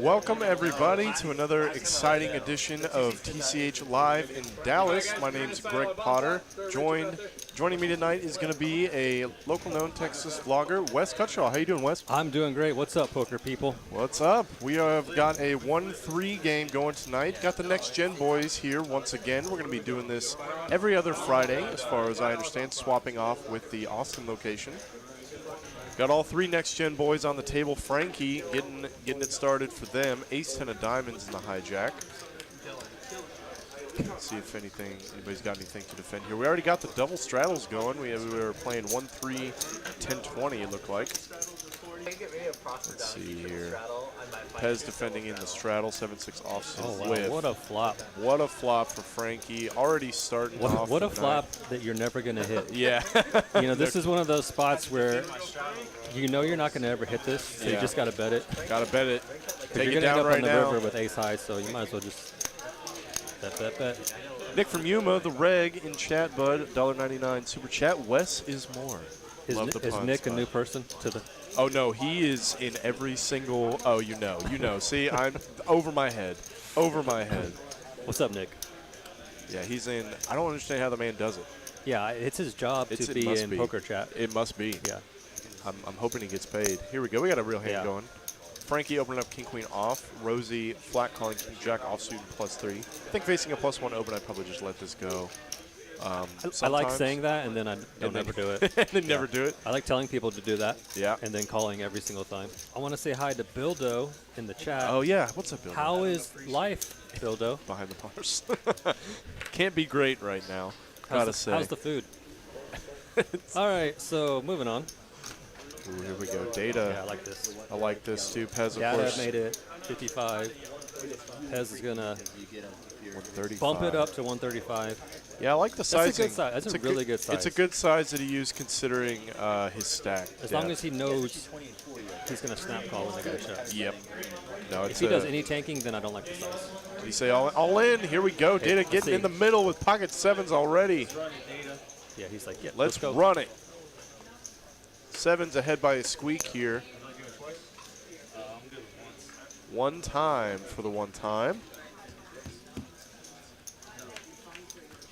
Welcome, everybody, to another exciting edition of TCH Live in Dallas. My name's Greg Potter. Joining me tonight is going to be a local-known Texas vlogger, Wes Cutshall. How you doing, Wes? I'm doing great. What's up, poker people? What's up? We have got a 1-3 game going tonight. Got the Next Gen boys here once again. We're going to be doing this every other Friday, as far as I understand, swapping off with the Austin location. Got all three Next Gen boys on the table. Frankie getting it started for them. Ace 10 of diamonds in the hijack. Let's see if anybody's got anything to defend here. We already got the double straddles going. We were playing 1-3, 10-20 it looked like. Let's see here. Pez defending in the straddle, 7-6 offsuit. Oh, wow. Whiff. What a flop. What a flop for Frankie. Already starting off. What a flop that you're never going to hit. Yeah. You know, this is one of those spots where you know you're not going to ever hit this, so you just got to bet it. Got to bet it. Take it down right now. You're going to end up on the river with ace high, so you might as well just bet. Nick from Yuma, the reg in chat, bud, $1.99 super chat. Wes is more. Is Nick spot. a new person to the? Oh no, he is in every single. Oh, you know. See, I'm over my head. What's up, Nick? Yeah, he's in. I don't understand how the man does it. Yeah, it's his job to be in poker chat. It must be. Yeah. I'm hoping he gets paid. Here we go. We got a real hand going. Frankie opening up king queen off. Rosie flat calling king jack offsuit and +3. I think facing a +1 open, I'd probably just let this go. I like saying that, and then I don't ever do it. And then never do it. I like telling people to do that. Yeah. And then calling every single time. I want to say hi to Bildo in the chat. Oh yeah, what's up, Bildo? How is life, Bildo? Behind the bars. Can't be great right now. Gotta say. How's the food? All right, so moving on. Ooh, here we go. Data. Yeah, I like this. I like this too. Pez, of Data course. made it 55. Pez is gonna 135. bump it up to 135. Yeah, I like the sizing. That's a good size. That's a really good size. It's a good size that he used considering his stack. As long as he knows he's gonna snap call when they got a shot. Yep. No, if he does any tanking, then I don't like the size. Did he say all in? Here we go. Okay, Data getting in the middle with pocket sevens already. Yeah, he's like, yeah, let's go. run it. Sevens ahead by a squeak here. One time for the one time.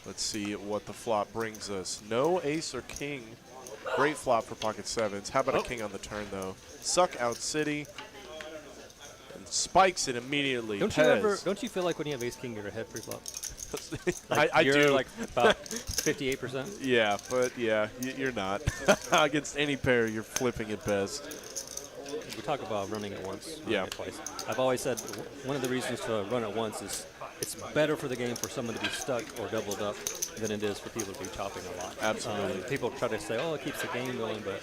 Let's see what the flop brings us. No ace or king. Great flop for pocket sevens. How about a king on the turn, though? Suck out city. And spikes it immediately. Don't you feel like when you have ace king, you're ahead pre-flop? Like I you're do. Like about 58%? Yeah, but yeah, you're not. Against any pair, you're flipping at best. We talk about running it once, yeah, twice. I've always said one of the reasons to run it once is it's better for the game for someone to be stuck or doubled up than it is for people to be chopping a lot. Absolutely. People try to say, oh, it keeps the game going, but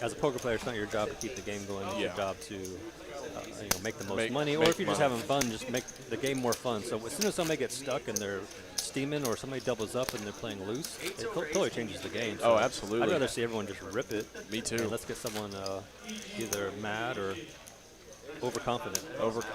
as a poker player, it's not your job to keep the game going. It's your job to make the most money, or if you're just having fun, just make the game more fun. So as soon as somebody gets stuck and they're steaming, or somebody doubles up and they're playing loose, it totally changes the game. So oh, absolutely. I'd rather see everyone just rip it. Me too. And let's get someone either mad or overconfident.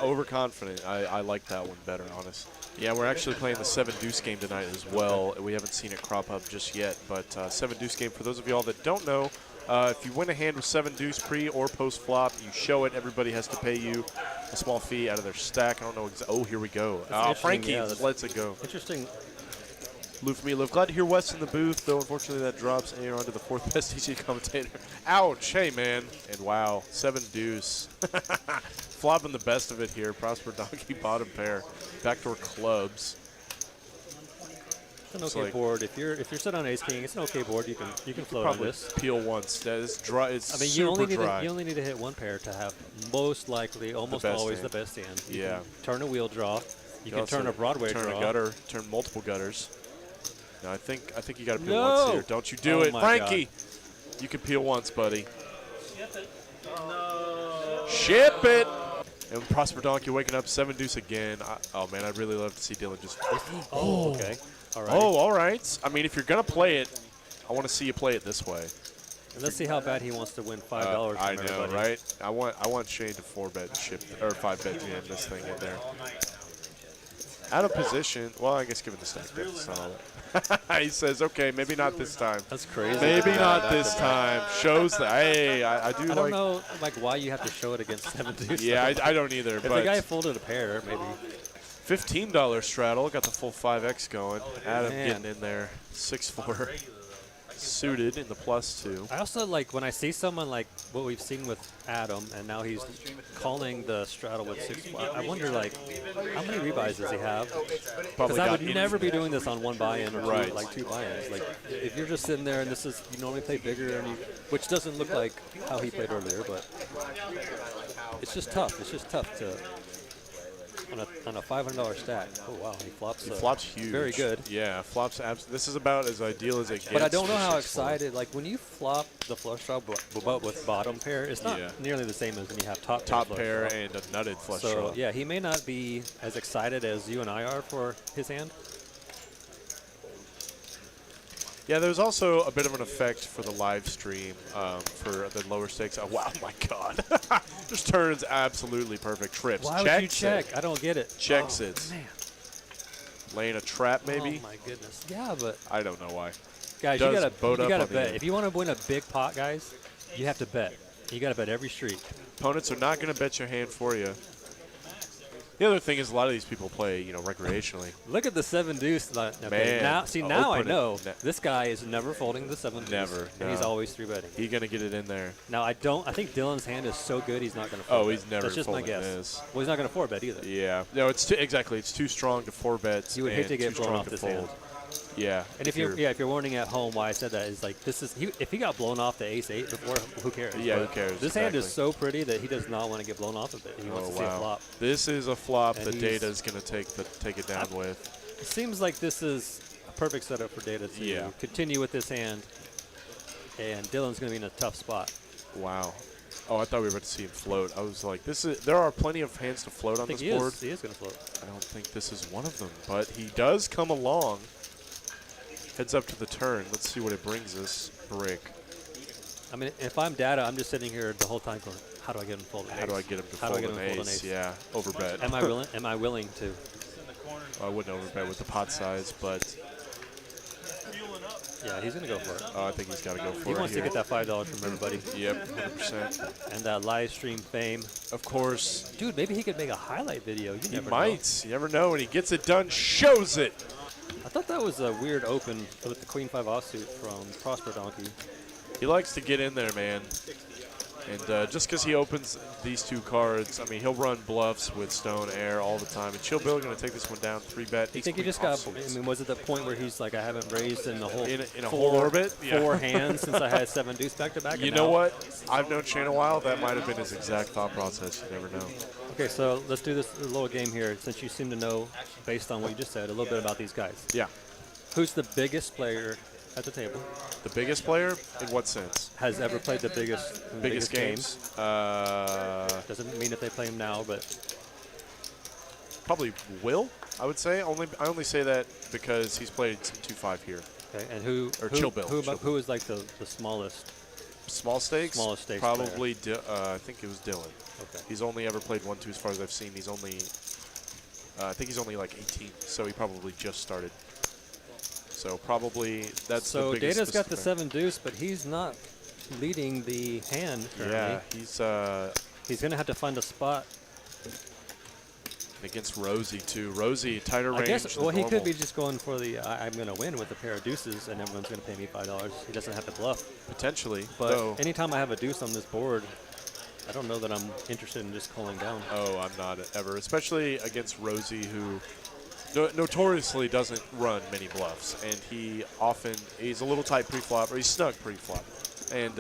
Overconfident. I like that one better, honest. Yeah, we're actually playing the 7-deuce game tonight as well. We haven't seen it crop up just yet, but 7-deuce game, for those of y'all that don't know, if you win a hand with 7-deuce pre or post flop, you show it. Everybody has to pay you a small fee out of their stack. I don't know oh, here we go. Frankie lets it go. Interesting. Lou for me, Liv. Glad to hear Wes in the booth, though unfortunately that drops AR onto the fourth best TCH commentator. Ouch, hey man. And wow, 7-deuce. Flopping the best of it here. Prosper Donkey bottom pair. Backdoor clubs. It's an okay board. If you're set on ace king, it's an okay board. You can float on this. Peel once. That is dry. It's you only need to hit one pair to have most likely, almost always, the best hand. You can turn a wheel draw. You can turn a Broadway draw. Turn a gutter. Turn multiple gutters. No, I think you got to peel once here. Don't you do it, Frankie? God. You can peel once, buddy. Ship it. No. Ship it. And Prosper Donkey waking up 7-deuce again. Oh man, I'd really love to see Dylan just. Oh, okay. All right. Oh, all right. I mean, if you're gonna play it, I want to see you play it this way. And let's see how bad he wants to win $5 from I know, everybody. right? I want Shane to 4-bet ship or 5-bet jam this thing in there. Out of position. Well, I guess given the stack depth, it's not all that. He says, okay, maybe not this time. That's crazy. Maybe not this time. Shows that, hey, I do I don't know like why you have to show it against 7 deuce. Yeah, I don't either. If but the guy folded a pair, maybe. $15 straddle. Got the full 5X going. Adam Man. getting in there. 6'4". Suited in the +2. I also like when I see someone like what we've seen with Adam, and now he's calling the straddle with 6. I wonder like how many rebuys does he have? Because I would never be doing this on one buy-in or Right. two buy-ins. Like if you're just sitting there and this is you normally play bigger, and which doesn't look like how he played earlier, but it's just tough. It's just tough to. On a $500 stack. Oh wow, he flops. He flops huge. Very good. Yeah, flops. This is about as ideal as it gets. But I don't know how 6'4". excited. Like when you flop the flush draw, but with bottom pair, it's not nearly the same as when you have top pair and a nutted flush draw. So yeah, he may not be as excited as you and I are for his hand. Yeah, there's also a bit of an effect for the live stream for the lower stakes. Oh, wow, my God. Just turns absolutely perfect. Trips. Why would you check? I don't get it. Checks it. Man. Laying a trap, maybe? Oh, my goodness. Yeah, but. I don't know why. Guys, you gotta bet. End. If you want to win a big pot, guys, you have to bet. You got to bet every street. Opponents are not going to bet your hand for you. The other thing is a lot of these people play, recreationally. Look at the 7 deuce. Okay, Man, now I know this guy is never folding the 7 deuce. Never. And he's always 3-betting. He's gonna get it in there. Now I think Dylan's hand is so good he's not gonna. Fold he's never. That's just my guess. This. Well, he's not gonna 4-bet either. Yeah. No, it's exactly. It's too strong to 4-bet. You would hate to get blown off this hand. Yeah. And if you're wondering at home why I said that is like if he got blown off the ace-8 before, who cares? Yeah, but who cares? This hand is so pretty that he does not want to get blown off of it. He wants to see a flop. This is a flop and that Data is going to take it down with. It seems like this is a perfect setup for Data to continue with this hand, and Dylan's going to be in a tough spot. Wow. Oh, I thought we were about to see him float. I was like, there are plenty of hands to float on this board. He is going to float. I don't think this is one of them, but he does come along. Heads up to the turn. Let's see what it brings us. Brick. I mean, if I'm Data, I'm just sitting here the whole time going, how do I get him to fold an ace? How do I get him to fold an ace? Yeah, overbet. Am I willing to? I wouldn't overbet with the pot size, but yeah, he's going to go for it. I think he's got to go for it. He wants to get that $5 from everybody. Yep, 100%. And that live stream fame. Of course. Dude, maybe he could make a highlight video. You might. You never know. And he gets it done, shows it. I thought that was a weird open with the Queen 5 offsuit from Prosper Donkey. He likes to get in there, man. And just because he opens these two cards, I mean, he'll run bluffs with Stone Air all the time. And Chill Bill going to take this one down, 3-bet. You think he just got, I mean, was it the point where he's like, I haven't raised in the whole in a whole orbit? Four hands since I had 7 deuce back-to-back? You know what? I've known Shane a while. That might have been his exact thought process. You never know. Okay, so let's do this little game here, since you seem to know, based on what you just said, a little bit about these guys. Yeah. Who's the biggest player at the table? The biggest player? In what sense? Has ever played the biggest games? Doesn't mean if they play him now, but probably Will, I would say. I only say that because he's played some 2-5 here. Okay, and who Chill Bill. Who is like the smallest? Small stakes? Smallest stakes. Probably, I think it was Dylan. Okay. He's only ever played 1-2 as far as I've seen. He's only, I think he's only like 18, so he probably just started. So probably that's so the biggest. Data's got the 7 deuce, but he's not leading the hand currently. Yeah, he's going to have to find a spot. Against Rosie, too. Rosie, tighter range. I guess, well, he could be just going for the I'm going to win with a pair of deuces, and everyone's going to pay me $5. He doesn't have to bluff. Potentially. But anytime I have a deuce on this board, I don't know that I'm interested in just calling down. Oh, I'm not ever. Especially against Rosie, who notoriously doesn't run many bluffs. And he's a little tight pre-flop, or he's snug pre-flop. And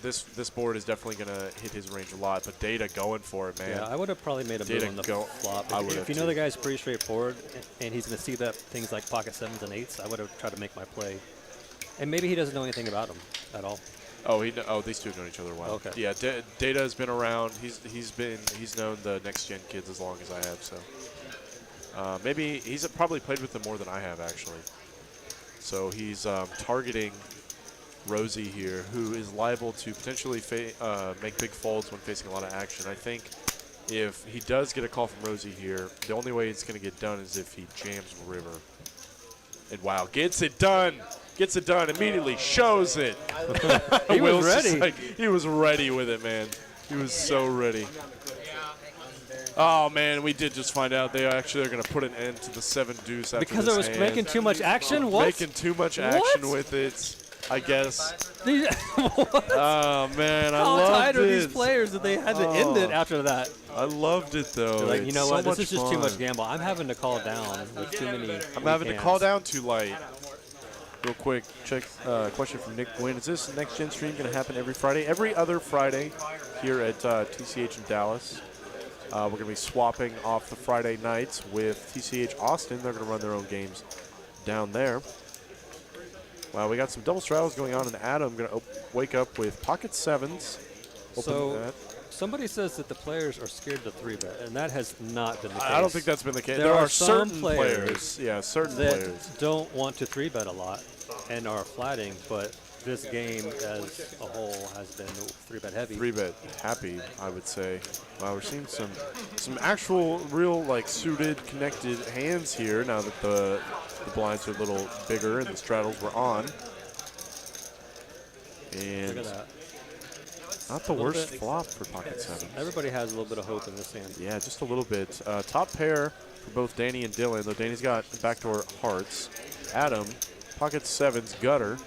this board is definitely going to hit his range a lot. But Data going for it, man. Yeah, I would have probably made a move on the flop. If you know the guy's pretty straightforward, and he's going to see that things like pocket 7s and 8s, I would have tried to make my play. And maybe he doesn't know anything about him at all. Oh, these two have known each other well. Okay. Yeah, Data has been around. He's known the next gen kids as long as I have. So maybe he's probably played with them more than I have actually. So he's targeting Rosie here, who is liable to potentially make big folds when facing a lot of action. I think if he does get a call from Rosie here, the only way it's going to get done is if he jams River. And wow, gets it done. Gets it done immediately. Shows it. He was ready. He was ready with it, man. He was so ready. Oh, man, we did just find out they actually are going to put an end to the 7 deuce after because this it was hand. making too much action? What? Making too much action with it, I guess. Oh, man, I How loved tired are it. these players that they had to end it after that? I loved it, though. They're like, you It's know so what? This much is just too much fun. gamble. I'm having to call down with too many. I'm having to call down too light. Real quick, check question from Nick Gwynn. Is this next gen stream going to happen every Friday? Every other Friday here at TCH in Dallas. We're going to be swapping off the Friday nights with TCH Austin. They're going to run their own games down there. Wow, we got some double straddles going on, and Adam going to wake up with pocket 7s. So somebody says that the players are scared to 3-bet, and that has not been the case. I don't think that's been the case. There are certain some players yeah, certain that players don't want to 3-bet a lot and are flatting, but this game as a whole has been 3-bet heavy. 3-bet happy, I would say. Wow, we're seeing some actual, real, like, suited, connected hands here now that the blinds are a little bigger and the straddles were on. And Look at that. not the worst flop for pocket 7. Everybody has a little bit of hope in this hand. Yeah, just a little bit. Top pair for both Danny and Dylan, though Danny's got backdoor hearts. Adam, pocket 7s, gutter.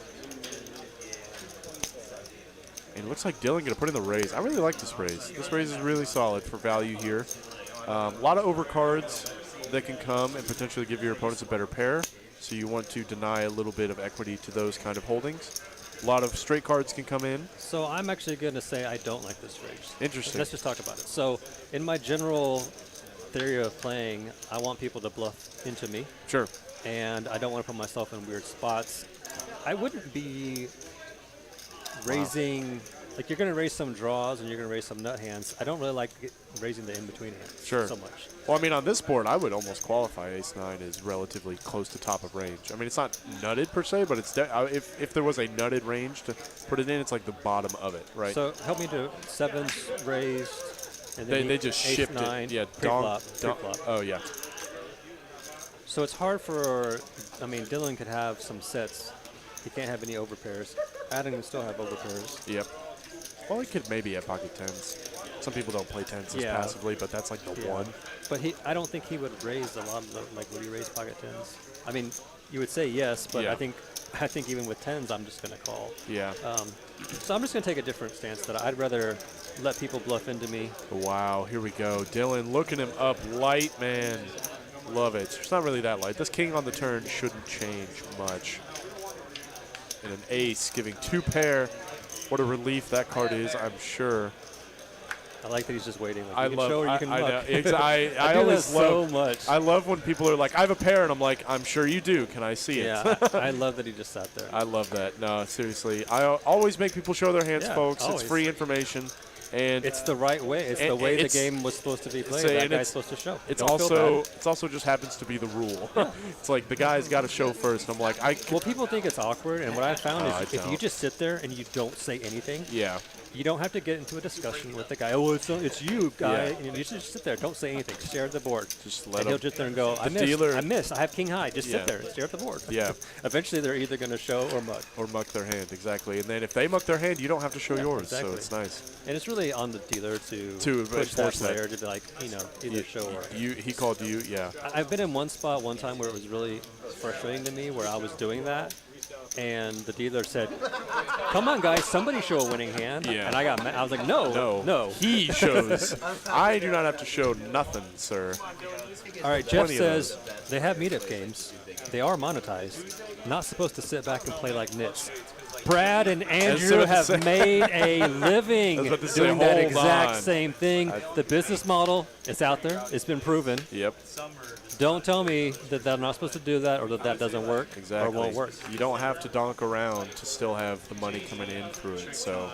And it looks like Dylan going to put in the raise. I really like this raise. This raise is really solid for value here. A lot of overcards that can come and potentially give your opponents a better pair. So you want to deny a little bit of equity to those kind of holdings. A lot of straight cards can come in. So I'm actually going to say I don't like this raise. Interesting. Let's just talk about it. So in my general theory of playing, I want people to bluff into me. Sure. And I don't want to put myself in weird spots. I wouldn't be raising, like you're going to raise some draws and you're going to raise some nut hands. I don't really like raising the in-between hands so much. Well, I mean, on this board, I would almost qualify ace-9 as relatively close to top of range. I mean, it's not nutted per se, but it's if there was a nutted range to put it in, it's like the bottom of it, right? So help me to 7s raised. And then they just shipped ace-9, it. Yeah, pre-flop. Oh, yeah. So it's hard for, I mean, Dylan could have some sets. He can't have any overpairs. Adam can still have overpairs. Yep. Well, he could maybe have pocket 10s. Some people don't play 10s as passively, but that's like the one. But I don't think he would raise a lot of the, like, would he raise pocket 10s? I mean, you would say yes, but I think even with 10s, I'm just going to call. Yeah. So I'm just going to take a different stance that I'd rather let people bluff into me. Wow, here we go. Dylan looking him up light, man. Love it. It's not really that light. This king on the turn shouldn't change much. And an ace giving 2 pair. What a relief that card is, I'm sure. I like that he's just waiting. Like, I you can love. show or you can I muck. know. I do always that love so much. I love when people are like, "I have a pair," and I'm like, "I'm sure you do. Can I see it?" Yeah, I love that he just sat there. I love that. No, seriously, I always make people show their hands, folks. Always. It's free information, and it's the right way. It's the way the game was supposed to be played. That guy's supposed to show. It's also just happens to be the rule. It's like the guy's got to show first. And I'm like, well, people think it's awkward, and what I found is if you just sit there and you don't say anything, you don't have to get into a discussion with the guy. Oh, it's you, guy. Yeah. You just sit there. Don't say anything. Stare at the board. Just let and he'll sit there and go, I missed. I have king high. Just sit there and stare at the board. Yeah. Eventually, they're either going to show or muck. Or muck their hand, exactly. And then if they muck their hand, you don't have to show yours. Exactly. So it's nice. And it's really on the dealer to push that player to be like, either show or. He called you, yeah. I've been in one spot one time where it was really frustrating to me where I was doing that. And the dealer said, "Come on, guys, somebody show a winning hand." Yeah. And I got mad. I was like, "No." He shows. I do not have to show nothing, sir. All right, Jeff says they have meetup games. They are monetized. Not supposed to sit back and play like nits. Brad and Andrew have made a living doing that exact same thing. The business model is out there. It's been proven. Yep. Don't tell me that they're not supposed to do that or that doesn't work or won't work. You don't have to donk around to still have the money coming in through it. So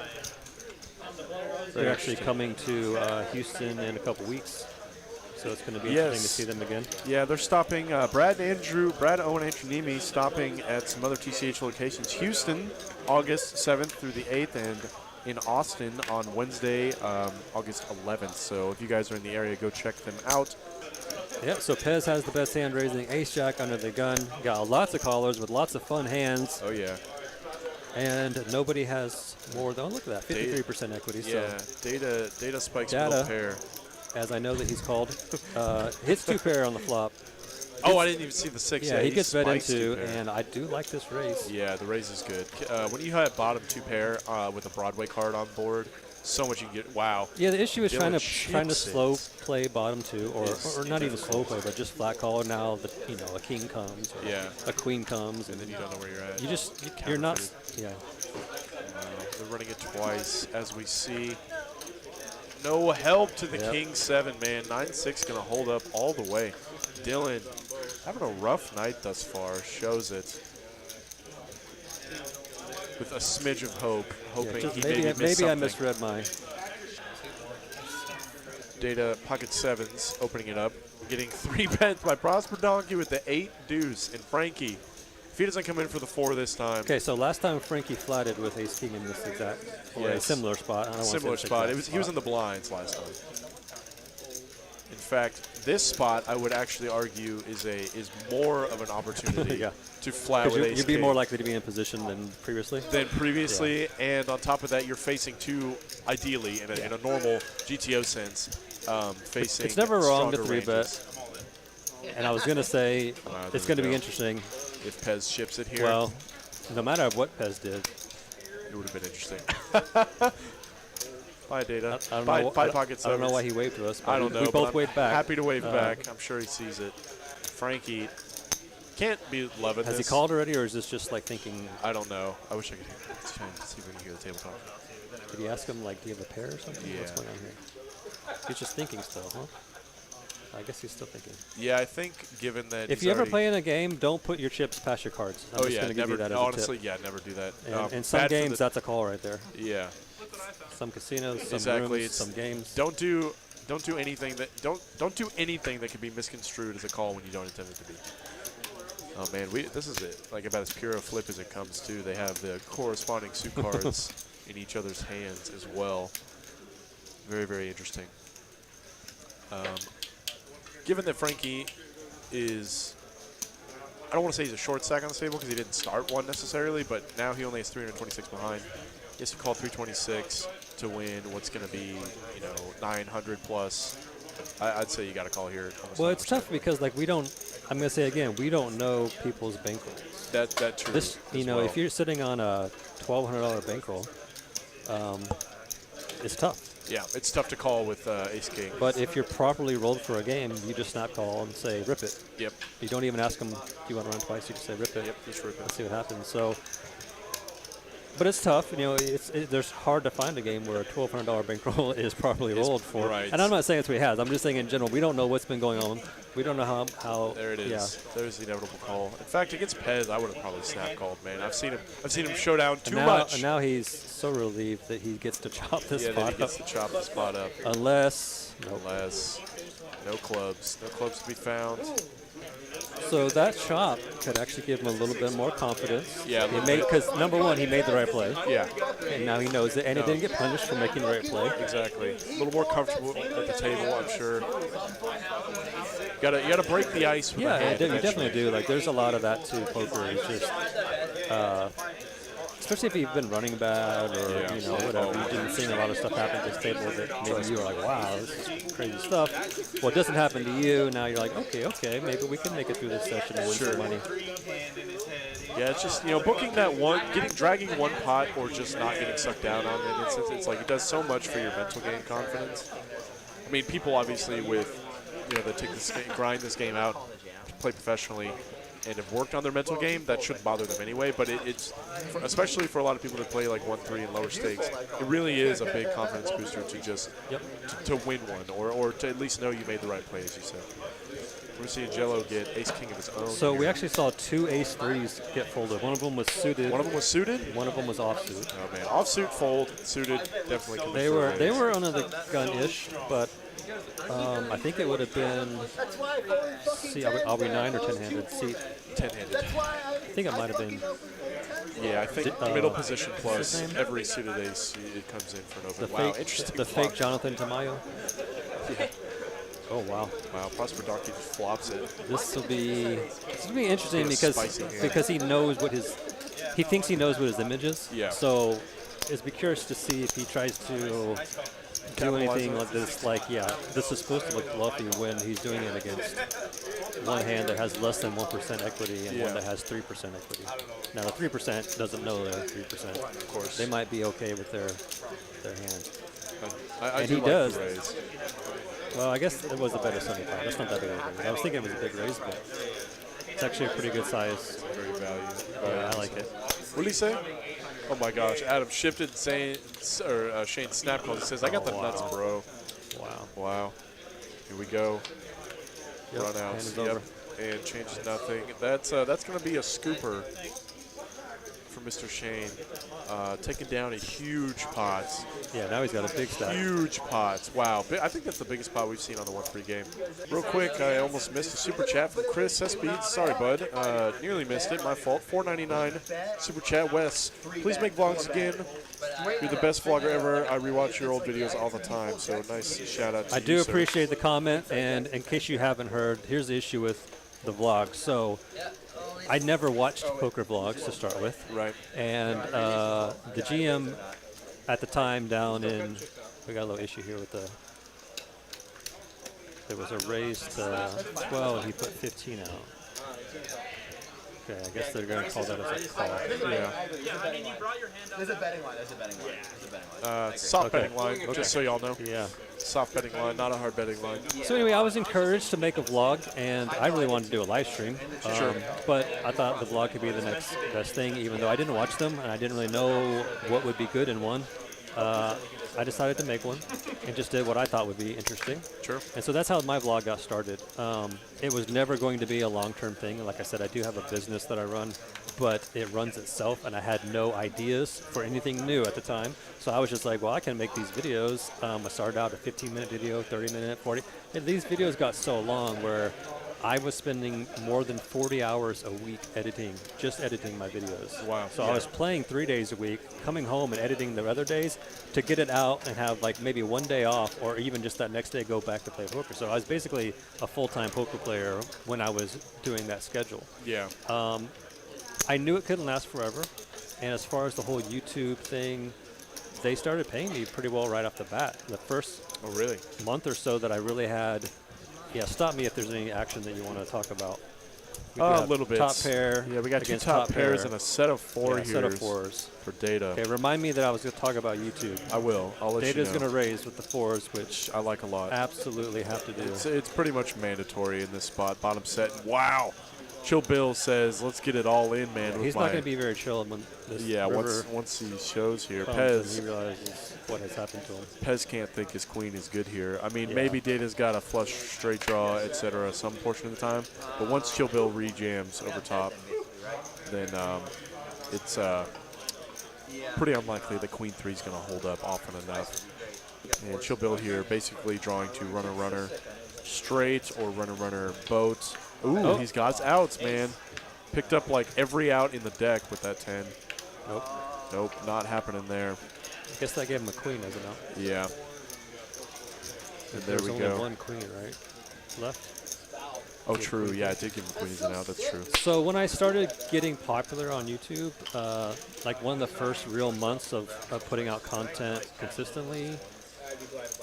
they're actually coming to Houston in a couple weeks. So it's going to be interesting to see them again. Yeah, they're stopping. Brad, Owen, Andrew Nemi stopping at some other TCH locations. Houston, August 7th through the 8th, and in Austin on Wednesday, August 11th. So if you guys are in the area, go check them out. Yep, so Pez has the best hand raising, ace jack under the gun. Got lots of callers with lots of fun hands. Oh, yeah. And nobody has more than, look at that, 53% equity. Yeah, so Data spikes middle pair. As I know that he's called, hits 2 pair on the flop. Oh, I didn't even see the 6. Yeah, he gets bet into, and I do like this raise. Yeah, the raise is good. When you have bottom 2 pair with a Broadway card on board, so much you can get. Wow. Yeah, the issue is trying to slow it. play bottom 2, or not even slow play, but just flat call. Now a king comes, or a queen comes, and then you don't know where you're at. You're not. Yeah. They're running it twice, as we see. No help to the king 7, man. 9-6 gonna hold up all the way. Dylan having a rough night thus far, shows it. With a smidge of hope, hoping he maybe missed something. I misread my. Data pocket 7s, opening it up, getting 3 bets by Prosper Donkey with the 8 deuce, and Frankie. If he doesn't come in for the 4 this time. Okay, so last time Frankie flatted with ace king in this exact, or a similar spot. I don't similar spot. He was in the blinds last time. In fact, this spot I would actually argue is more of an opportunity to flat with ace you'd be more likely to be in position than previously. And on top of that, you're facing 2, ideally in a normal GTO sense, facing. It's never wrong to 3 ranges. bet. And I was going to say it's going to be interesting. If Pez ships it here. Well, no matter what Pez did. It would have been interesting. Bye, Data. I don't know why he waved to us. But I don't know. We both waved back. Happy to wave back. I'm sure he sees it. Frankie can't be loving this. Has he called already, or is this just like thinking? I don't know. I wish I could hear. Let's try and see if we can hear the table talk. Did he ask him, like, do you have a pair or something? Yeah. What's going on here? He's just thinking still, huh? I guess he's still thinking. Yeah, I think given that. If you ever play in a game, don't put your chips past your cards. I'm just gonna give you that as honestly, a tip. never do that. And in some games, that's a call right there. Yeah. Some casinos, some rooms, some games. Don't do anything that can be misconstrued as a call when you don't intend it to be. Oh man, this is it. Like about as pure a flip as it comes to. They have the corresponding suit cards in each other's hands as well. Very, very interesting. Given that Frankie is, I don't want to say he's a short stack on the table because he didn't start one necessarily, but now he only has 326 behind. He has to call 326 to win what's going to be, 900 plus. I'd say you got to call here. Well, it's tough because I'm going to say again, we don't know people's bankrolls. That's true. This, if you're sitting on a $1,200 bankroll, it's tough. Yeah, it's tough to call with ace king. But if you're properly rolled for a game, you just snap call and say rip it. Yep. You don't even ask them, do you want to run twice? You just say rip it. Yep, just rip it. Let's see what happens. So, but it's tough. There's hard to find a game where a $1,200 bankroll is properly rolled for. Right. And I'm not saying it's what he has. I'm just saying in general, we don't know what's been going on. We don't know how. There it is. Yeah. There's the inevitable call. In fact, against Pez, I would have probably snap called, man. I've seen him show down too much. And now he's so relieved that he gets to chop this spot up. He gets to chop the spot up. Unless no clubs. No clubs to be found. So that chop could actually give him a little bit more confidence. Yeah. Because number one, he made the right play. Yeah. And now he knows it, and he didn't get punished for making the right play. Exactly. A little more comfortable at the table, I'm sure. You gotta break the ice with a hand. Yeah, you definitely do. Like, there's a lot of that to poker. It's just, especially if you've been running bad or whatever. You didn't see a lot of stuff happen at this table that maybe you were like, wow, this is crazy stuff. Well, it doesn't happen to you. Now you're like, okay, maybe we can make it through this session and win some money. Yeah, it's just booking that one, dragging one pot, or just not getting sucked down on it. It's like it does so much for your mental game confidence. I mean, people obviously that take this grind this game out, play professionally, and have worked on their mental game, that shouldn't bother them anyway. But it's especially for a lot of people that play like 1-3 and lower stakes, it really is a big confidence booster to just to win one, or to at least know you made the right play, as you said. We're seeing Jello get ace king of his own. So we actually saw 2 ace threes get folded. One of them was suited. One of them was suited? One of them was offsuit. Oh man, offsuit fold, suited definitely coming. They were under the gun-ish, but I think it would have been. See, are we 9 or 10-handed? See, 10-handed. I think it might have been. Yeah, I think middle position plus every suited ace it comes in for an open. Wow, interesting. The fake Jonathan Tamayo. Yeah. Oh wow. Wow, Prosper Donkey just flops it. This will be interesting because he knows what he thinks he knows what his image is. Yeah. So it's be curious to see if he tries to do anything like this. Like, yeah, this is supposed to look fluffy when he's doing it against one hand that has less than 1% equity and one that has 3% equity. Now the 3% doesn't know they're 3%. Of course. They might be okay with their hand. And he like does. The raise. Well, I guess it was a better 75. That's not that big of a raise. I was thinking it was a big raise, but it's actually a pretty good size. Very value. Yeah, I like it. What did he say? Oh my gosh, Adam shifted Shane snap calls. He says, I got the nuts, bro. Wow. Wow. Here we go. Yep, Run out. hand is over. And changes nothing. That's going to be a scooper for Mr. Shane. Taking down a huge pot. Yeah, now he's got a big stack. Huge pots. Wow. I think that's the biggest pot we've seen on the 1-3 game. Real quick, I almost missed a super chat from Chris SB. Sorry, bud. Nearly missed it. My fault. $4.99 super chat. Wes, please make vlogs again. You're the best vlogger ever. I rewatch your old videos all the time. So nice shout out to you. I do appreciate the comment. And in case you haven't heard, here's the issue with the vlog. So I never watched poker vlogs to start with. Right. And the GM at the time down in, we got a little issue here with there was a raise to 12, he put 15 out. Okay, I guess they're going to call that as a call. Yeah. I mean, you brought your hand up. There's a betting line. Soft betting line, just so y'all know. Yeah. Soft betting line, not a hard betting line. So anyway, I was encouraged to make a vlog, and I really wanted to do a live stream. Sure. But I thought the vlog could be the next best thing, even though I didn't watch them, and I didn't really know what would be good in one. I decided to make one and just did what I thought would be interesting. Sure. And so that's how my vlog got started. It was never going to be a long-term thing. Like I said, I do have a business that I run, but it runs itself, and I had no ideas for anything new at the time. So I was just like, well, I can make these videos. I started out a 15-minute video, 30-minute, 40. And these videos got so long where I was spending more than 40 hours a week just editing my videos. Wow. So I was playing 3 days a week, coming home and editing the other days to get it out and have like maybe one day off, or even just that next day go back to play poker. So I was basically a full-time poker player when I was doing that schedule. Yeah. I knew it couldn't last forever. And as far as the whole YouTube thing, they started paying me pretty well right off the bat. The first month or so that I really had. Yeah, stop me if there's any action that you want to talk about. A little bit. Top pair. Yeah, we got two top pairs and a set of four here. Set of fours. For data. Okay, remind me that I was going to talk about YouTube. I will. I'll let Data's you know. going to raise with the fours, which I like a lot. Absolutely have to do. It's pretty much mandatory in this spot. Bottom set. Wow. Chill Bill says, let's get it all in, man. He's not going to be very chill when this once he shows here. Pez, he realizes what has happened to him. Pez can't think his queen is good here. I mean, maybe Data's got a flush, straight draw, etc. some portion of the time. But once Chill Bill re-jams over top, then it's pretty unlikely that Queen 3 is going to hold up often enough. And Chill Bill here basically drawing to runner-runner straight or runner-runner boat. Ooh, he's got his outs, man. Picked up like every out in the deck with that 10. Nope, not happening there. I guess that gave him a queen as an out. Yeah. And there we go. There's only one queen, right? Left? Oh, true. Yeah, I did give him a queen as an out. That's true. So when I started getting popular on YouTube, like one of the first real months of putting out content consistently,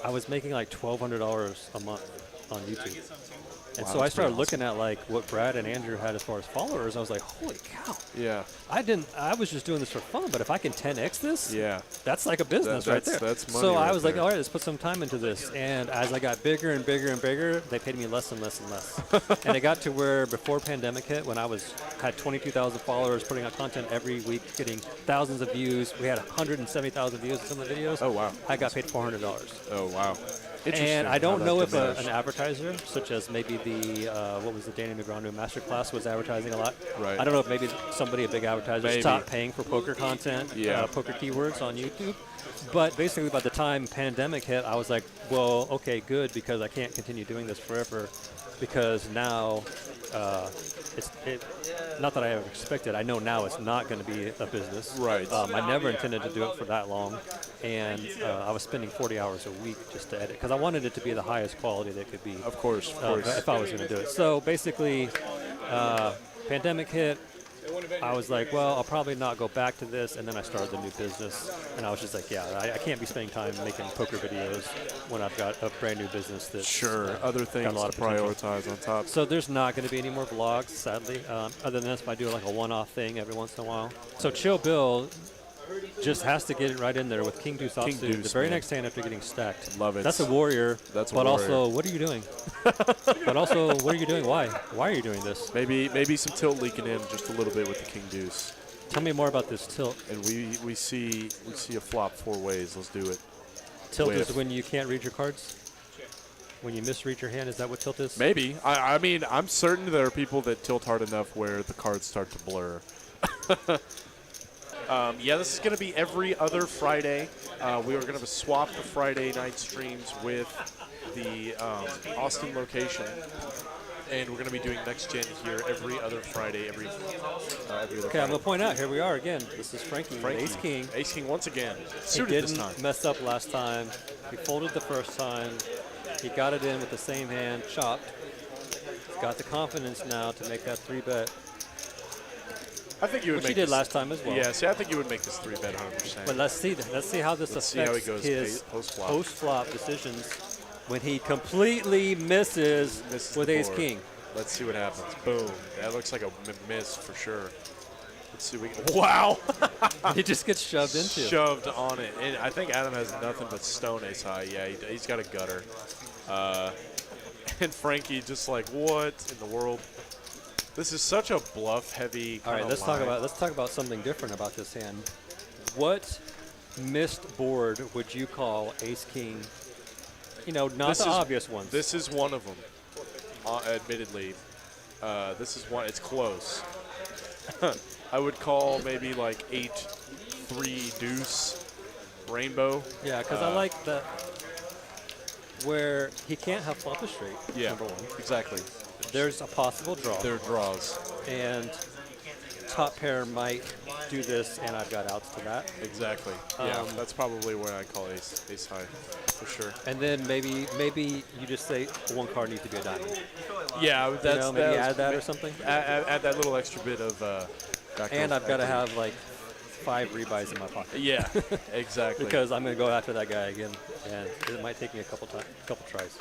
I was making like $1,200 a month on YouTube. And so I started looking at like what Brad and Andrew had as far as followers. I was like, holy cow. Yeah. I was just doing this for fun, but if I can 10x this, that's like a business right there. That's money. So I was like, all right, let's put some time into this. And as I got bigger and bigger and bigger, they paid me less and less and less. And it got to where before pandemic hit, when I had 22,000 followers, putting out content every week, getting thousands of views. We had 170,000 views in some of the videos. Oh, wow. I got paid $400. Oh, wow. And I don't know if an advertiser, such as maybe what was the Danny Negreanu Masterclass was advertising a lot. Right. I don't know if maybe somebody, a big advertiser, stopped paying for poker content, poker keywords on YouTube. But basically by the time pandemic hit, I was like, well, okay, good, because I can't continue doing this forever, because now not that I ever expected. I know now it's not going to be a business. Right. I never intended to do it for that long, and I was spending 40 hours a week just to edit because I wanted it to be the highest quality that it could be. Of course, of course. If I was going to do it. So basically, pandemic hit. I was like, well, I'll probably not go back to this, and then I started the new business, and I was just like, yeah, I can't be spending time making poker videos when I've got a brand new business that's other things got a lot to of potential. prioritize on top. So there's not going to be any more vlogs, sadly, other than this, if I do like a one-off thing every once in a while. So Chill Bill just has to get it right in there with King Deuce offsuit, the very next hand after getting stacked. Love it. That's a warrior. That's a but warrior. also, what are you doing? But also, what are you doing? Why? Why are you doing this? Maybe some tilt leaking in just a little bit with the King Deuce. Tell me more about this tilt. And we see a flop 4 ways. Let's do it. Tilt is when you can't read your cards? When you misread your hand? Is that what tilt is? Maybe. I mean, I'm certain there are people that tilt hard enough where the cards start to blur. Yeah, this is going to be every other Friday. We are going to swap the Friday night streams with the Austin location. And we're going to be doing Next Gen here every other Friday, every other Okay, Friday. I'm going to point out, here we are again. This is Frankie with Ace King. Ace King once again. He Suited this didn't time. mess up last time. He folded the first time. He got it in with the same hand, chopped. He's got the confidence now to make that 3-bet. I think you would Which make he did this, last time as well. Yeah, see, I think you would make this 3-bet 100%. But let's see how this Let's see how he affects goes his post-flop. post-flop decisions when he completely misses with the Ace board. King. Let's see what happens. Boom. That looks like a miss for sure. Let's see. Wow. He just gets shoved into. Shoved on it. And I think Adam has nothing but stone ace high. Yeah, he's got a gutter. And Frankie just like, what in the world? This is such a bluff-heavy kind All right, of let's talk about something different about this hand. What missed board would you call Ace King? You know, not the obvious ones. This is one of them. Admittedly, this is one. It's close. I would call maybe like 8-3 deuce rainbow. Yeah, because I like that where he can't have flop a straight. Yeah, number one. exactly. There's a possible draw. There are draws. And top pair might do this, and I've got outs to that. Exactly. Yeah, that's probably where I call ace high, for sure. And then maybe you just say one card needs to be a diamond. Yeah, that's maybe add that or something. Add that little extra bit of. And I've got to have like 5 rebuys in my pocket. Yeah, exactly. Because I'm going to go after that guy again, and it might take me a couple tries.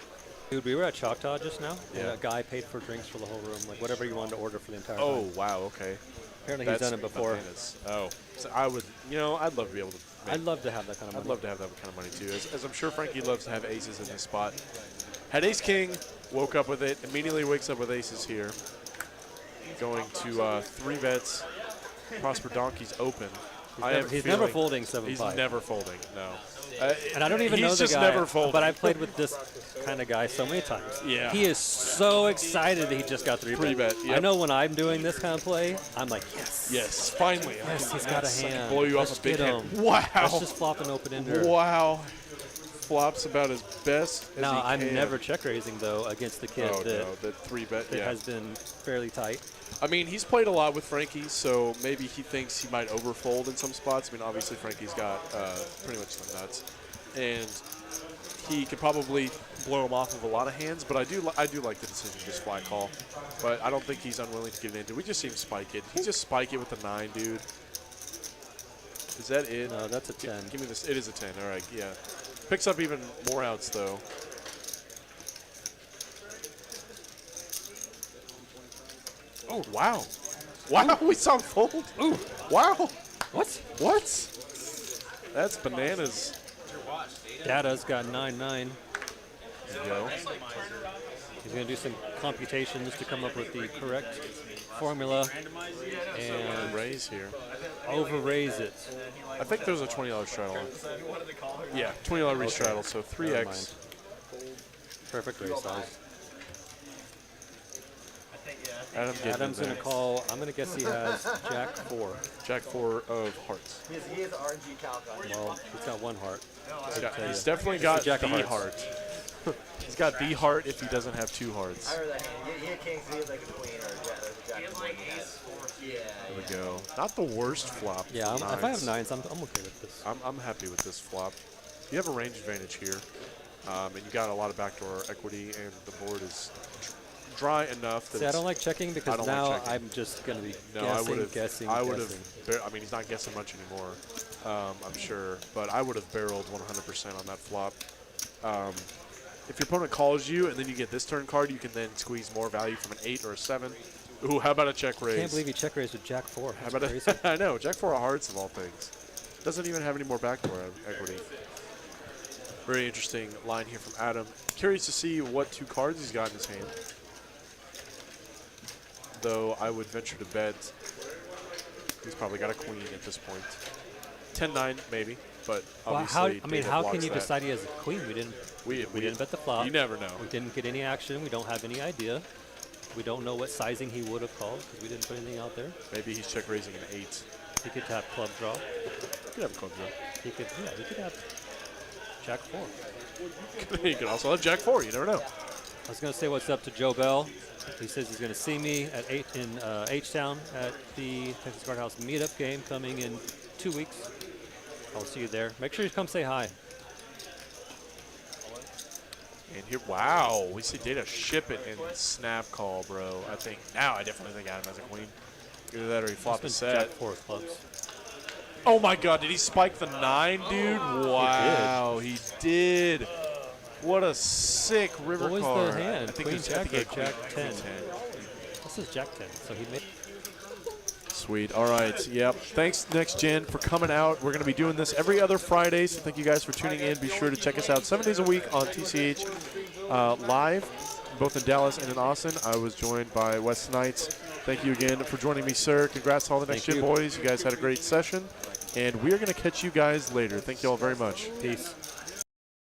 Dude, we were at Choctaw just now, and a guy paid for drinks for the whole room, like whatever you wanted to order for the entire time. Oh, wow, okay. Apparently he's done it before. Bananas. Oh, so I would, I'd love to be able to. I'd love to have that kind of money. I'd love to have that kind of money too, as I'm sure Frankie loves to have aces in this spot. Had ace king, woke up with it, immediately wakes up with aces here. Going to 3 bets. Prosper Donkey's open. He's never folding 7-5. He's never folding, no. And I don't even know the guy, he's just never folding. but I've played with this kind of guy so many times. Yeah. He is so excited that he just got 3-bet. Yep. I know when I'm doing this kind of play, I'm like, yes. Yes, finally. Yes, he's got a I can hand. blow you Let's off a big get hand. him. Wow. Let's just flop an open-ender. Wow. Flops about as best as Now, he I'm can. never check raising, though, against the kid that 3-bet, that has been fairly tight. I mean, he's played a lot with Frankie, so maybe he thinks he might overfold in some spots. I mean, obviously, Frankie's got pretty much the nuts. And he could probably blow him off of a lot of hands, but I do like the decision to just fly call. But I don't think he's unwilling to get it into. We just see him spike it. He just spike it with the 9, dude. Is that it? No, that's a 10. Give me this. It is a 10. All right, yeah. Picks up even more outs, though. Oh, wow. Wow, we saw him fold. Ooh, wow. What? What? That's bananas. Data's got 9-9. There you go. He's going to do some computations to come up with the correct formula and Raise here. over-raise it. I think there's a $20 straddle. Yeah, $20 restraddle, so 3x. Perfect raise size. Adam's going to call, I'm going to guess he has Jack 4. Jack 4 of hearts. He has RNG calc on. Well, he's got 1 heart. He's definitely got Jack of the hearts. heart. He's got the heart if he doesn't have 2 hearts. I heard that hand. He had kings, he had like a queen or a jack. There's a jack. Yeah. There we go. Not the worst flop. Yeah, for if I have nines. 9s, I'm okay with this. I'm happy with this flop. You have a range advantage here, and you got a lot of backdoor equity, and the board is dry enough that See, I don't like checking because don't now like checking. I'm just going to be No, guessing. I would have. I mean, he's not guessing much anymore, I'm sure. But I would have barreled 100% on that flop. If your opponent calls you and then you get this turn card, you can then squeeze more value from an 8 or a 7. Ooh, how about a check raise? I can't believe he check raised with Jack 4. How about crazy. I know, Jack 4 of hearts of all things. Doesn't even have any more backdoor equity. Very interesting line here from Adam. Curious to see what 2 cards he's got in his hand. Though I would venture to bet he's probably got a queen at this point. 10-9 maybe, but obviously how can you decide he has a queen? We didn't bet the flop. You never know. We didn't get any action. We don't have any idea. We don't know what sizing he would have called because we didn't put anything out there. Maybe he's check raising an 8. He could tap club draw. He could have a club draw. He could have Jack 4. He could also have Jack 4. You never know. I was going to say what's up to Joe Bell. He says he's going to see me at H-Town at the Texas Card House meetup game coming in 2 weeks. I'll see you there. Make sure you come say hi. And here, wow, we see Data ship it and snap call, bro. I definitely think Adam has a queen. Either that or he flopped a set. Jack 4 of clubs. Oh my God, did he spike the 9, dude? Wow, he did. What a sick river what was card. the hand? I think Queen it was Jack or Queen Jack 10? 10. This is Jack 10, so he made. Sweet. All right. Yep. Thanks, Next Gen, for coming out. We're going to be doing this every other Friday, so thank you guys for tuning in. Be sure to check us out 7 days a week on TCH live, both in Dallas and in Austin. I was joined by Wes Knights. Thank you again for joining me, sir. Congrats to all the Next Gen boys. You guys had a great session, and we are going to catch you guys later. Thank you all very much. Peace.